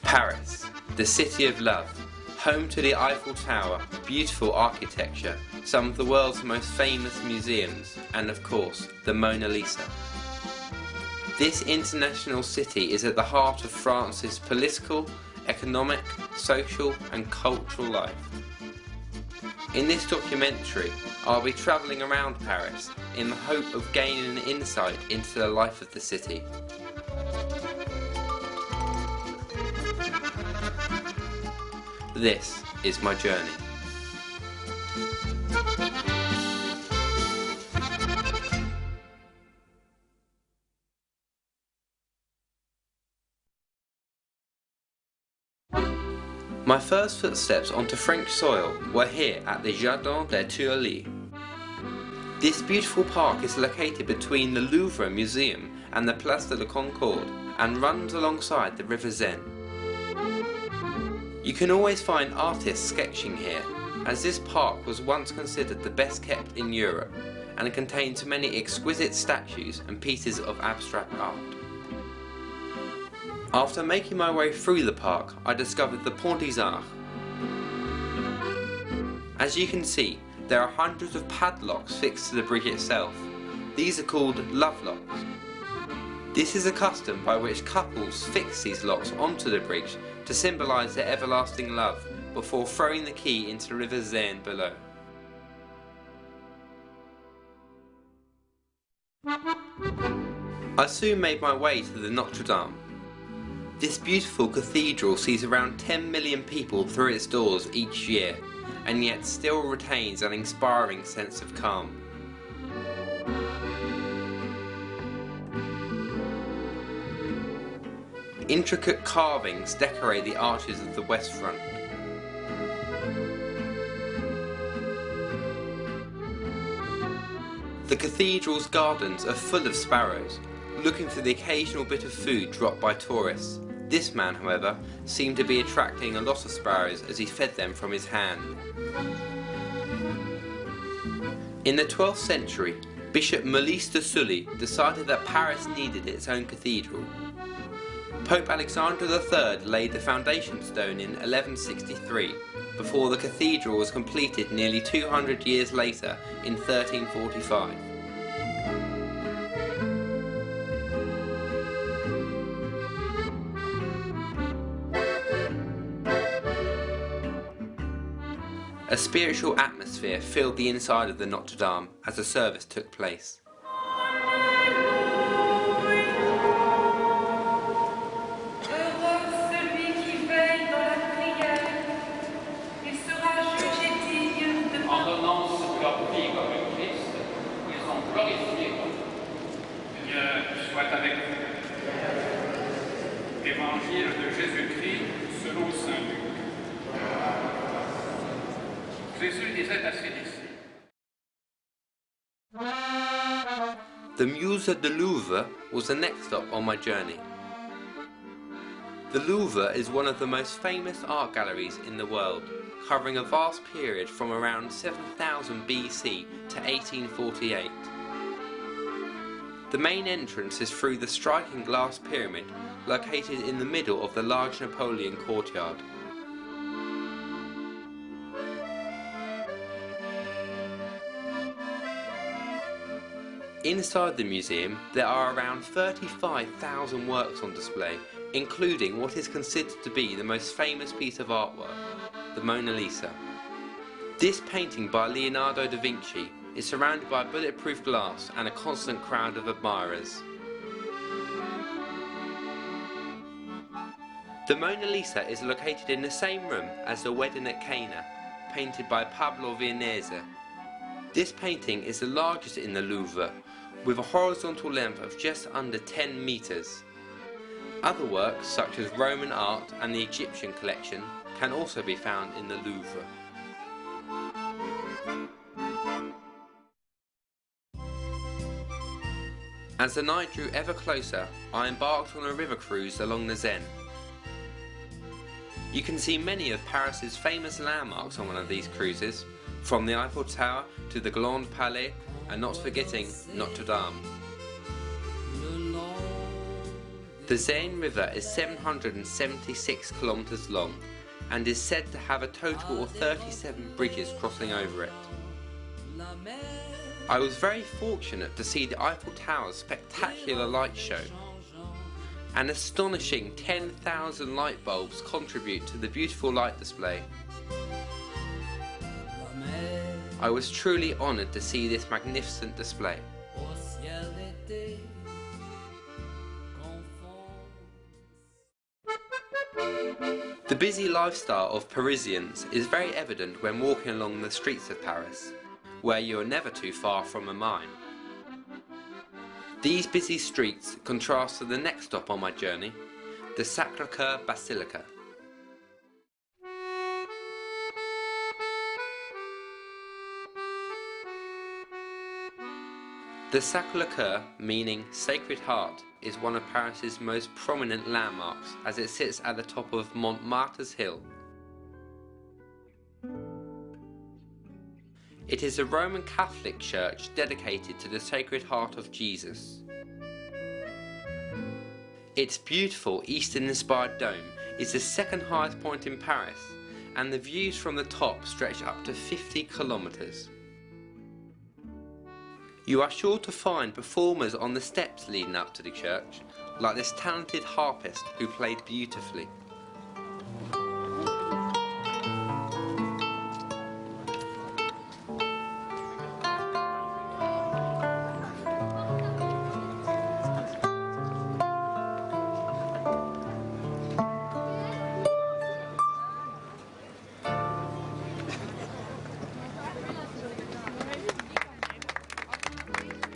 Paris, the city of love, home to the Eiffel Tower, beautiful architecture, some of the world's most famous museums, and of course, the Mona Lisa. This international city is at the heart of France's political, economic, social and cultural life. In this documentary, I'll be travelling around Paris in the hope of gaining an insight into the life of the city. This is my journey. My first footsteps onto French soil were here at the Jardin des Tuileries. This beautiful park is located between the Louvre Museum and the Place de la Concorde and runs alongside the River Seine. You can always find artists sketching here, as this park was once considered the best kept in Europe and contains many exquisite statues and pieces of abstract art. After making my way through the park, I discovered the Pont des Arts. As you can see, there are hundreds of padlocks fixed to the bridge itself. These are called love locks. This is a custom by which couples fix these locks onto the bridge to symbolise their everlasting love before throwing the key into the River Seine below. I soon made my way to the Notre Dame. This beautiful cathedral sees around 10 million people through its doors each year, and yet still retains an inspiring sense of calm. Intricate carvings decorate the arches of the west front. The cathedral's gardens are full of sparrows, looking for the occasional bit of food dropped by tourists. This man, however, seemed to be attracting a lot of sparrows as he fed them from his hand. In the 12th century, Bishop Maurice de Sully decided that Paris needed its own cathedral. Pope Alexander III laid the foundation stone in 1163, before the cathedral was completed nearly 200 years later in 1345. A spiritual atmosphere filled the inside of the Notre Dame as the service took place. Évangile de Jésus-Christ selon Saint Luc. Jésus disait à ses disciples. The Musée du Louvre was the next stop on my journey. The Louvre is one of the most famous art galleries in the world, covering a vast period from around 7000 BC to 1848. The main entrance is through the striking glass pyramid located in the middle of the large Napoleon courtyard. Inside the museum, there are around 35,000 works on display, including what is considered to be the most famous piece of artwork, the Mona Lisa. This painting by Leonardo da Vinci is surrounded by bulletproof glass and a constant crowd of admirers. The Mona Lisa is located in the same room as the Wedding at Cana, painted by Pablo Veronese. This painting is the largest in the Louvre, with a horizontal length of just under 10 meters. Other works, such as Roman art and the Egyptian collection, can also be found in the Louvre. As the night drew ever closer, I embarked on a river cruise along the Seine. You can see many of Paris's famous landmarks on one of these cruises, from the Eiffel Tower to the Grand Palais, and not forgetting Notre Dame. The Seine River is 776 kilometers long and is said to have a total of 37 bridges crossing over it. I was very fortunate to see the Eiffel Tower's spectacular light show. An astonishing 10,000 light bulbs contribute to the beautiful light display. I was truly honoured to see this magnificent display. The busy lifestyle of Parisians is very evident when walking along the streets of Paris, where you are never too far from a mine. These busy streets contrast to the next stop on my journey, the Sacré-Cœur Basilica. The Sacré-Cœur, meaning Sacred Heart, is one of Paris's most prominent landmarks as it sits at the top of Montmartre's hill. It is a Roman Catholic church dedicated to the Sacred Heart of Jesus. Its beautiful Eastern-inspired dome is the second highest point in Paris, and the views from the top stretch up to 50 kilometers. You are sure to find performers on the steps leading up to the church, like this talented harpist who played beautifully.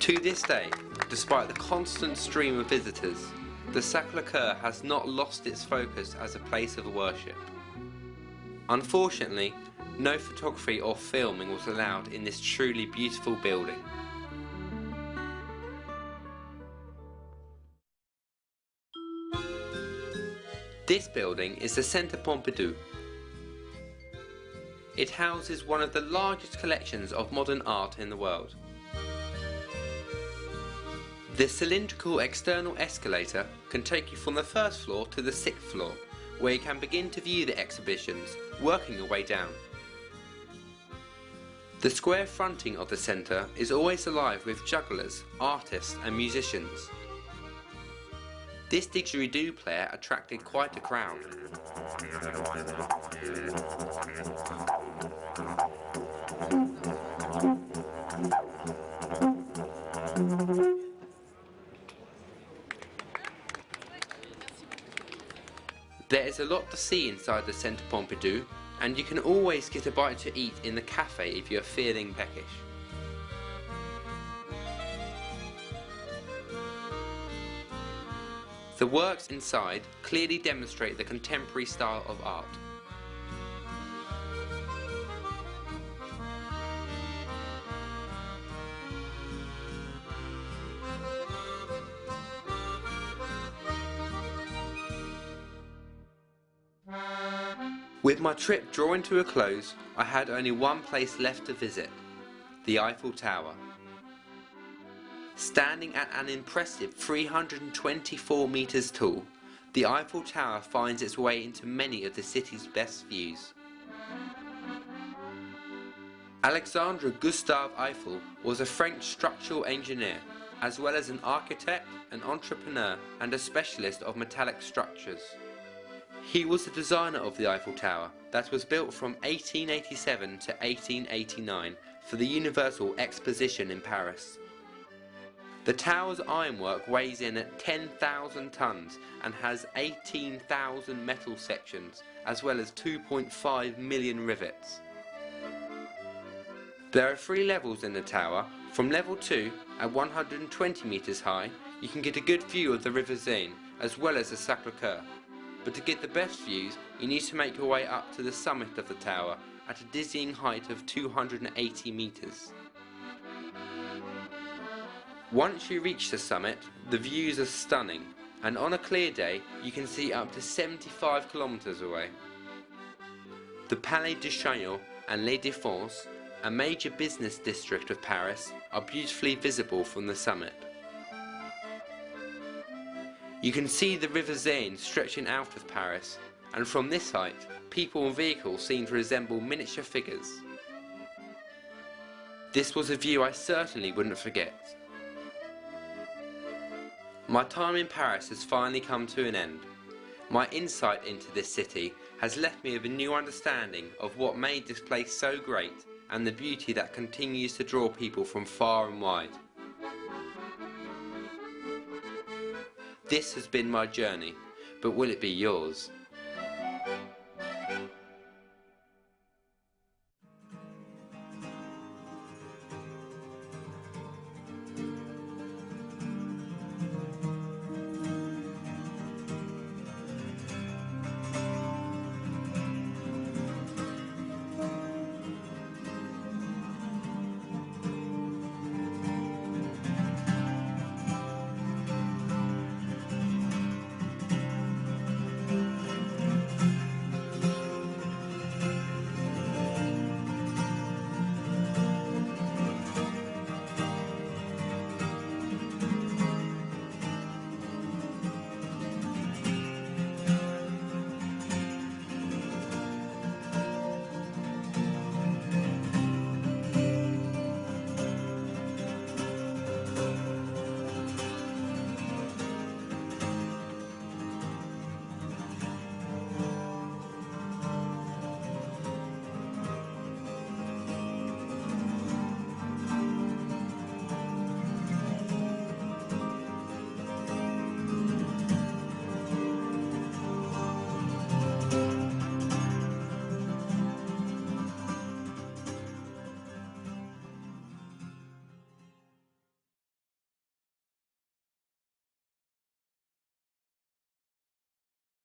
To this day, despite the constant stream of visitors, the Sacré-Cœur has not lost its focus as a place of worship. Unfortunately, no photography or filming was allowed in this truly beautiful building. This building is the Centre Pompidou. It houses one of the largest collections of modern art in the world. The cylindrical external escalator can take you from the first floor to the 6th floor, where you can begin to view the exhibitions, working your way down. The square fronting of the centre is always alive with jugglers, artists and musicians. This didgeridoo player attracted quite a crowd. There is a lot to see inside the Centre Pompidou, and you can always get a bite to eat in the cafe if you are feeling peckish. The works inside clearly demonstrate the contemporary style of art. With my trip drawing to a close, I had only one place left to visit, the Eiffel Tower. Standing at an impressive 324 meters tall, the Eiffel Tower finds its way into many of the city's best views. Alexandre Gustave Eiffel was a French structural engineer, as well as an architect, an entrepreneur, and a specialist of metallic structures. He was the designer of the Eiffel Tower that was built from 1887 to 1889 for the Universal Exposition in Paris. The tower's ironwork weighs in at 10,000 tons and has 18,000 metal sections as well as 2.5 million rivets. There are 3 levels in the tower. From level 2, at 120 meters high, you can get a good view of the River Seine as well as the Sacré-Cœur. But to get the best views, you need to make your way up to the summit of the tower at a dizzying height of 280 meters. Once you reach the summit, the views are stunning, and on a clear day, you can see up to 75 kilometers away. The Palais de Chaillot and Les Défenses, a major business district of Paris, are beautifully visible from the summit. You can see the river Seine stretching out of Paris, and from this height, people and vehicles seem to resemble miniature figures. This was a view I certainly wouldn't forget. My time in Paris has finally come to an end. My insight into this city has left me with a new understanding of what made this place so great and the beauty that continues to draw people from far and wide. This has been my journey, but will it be yours?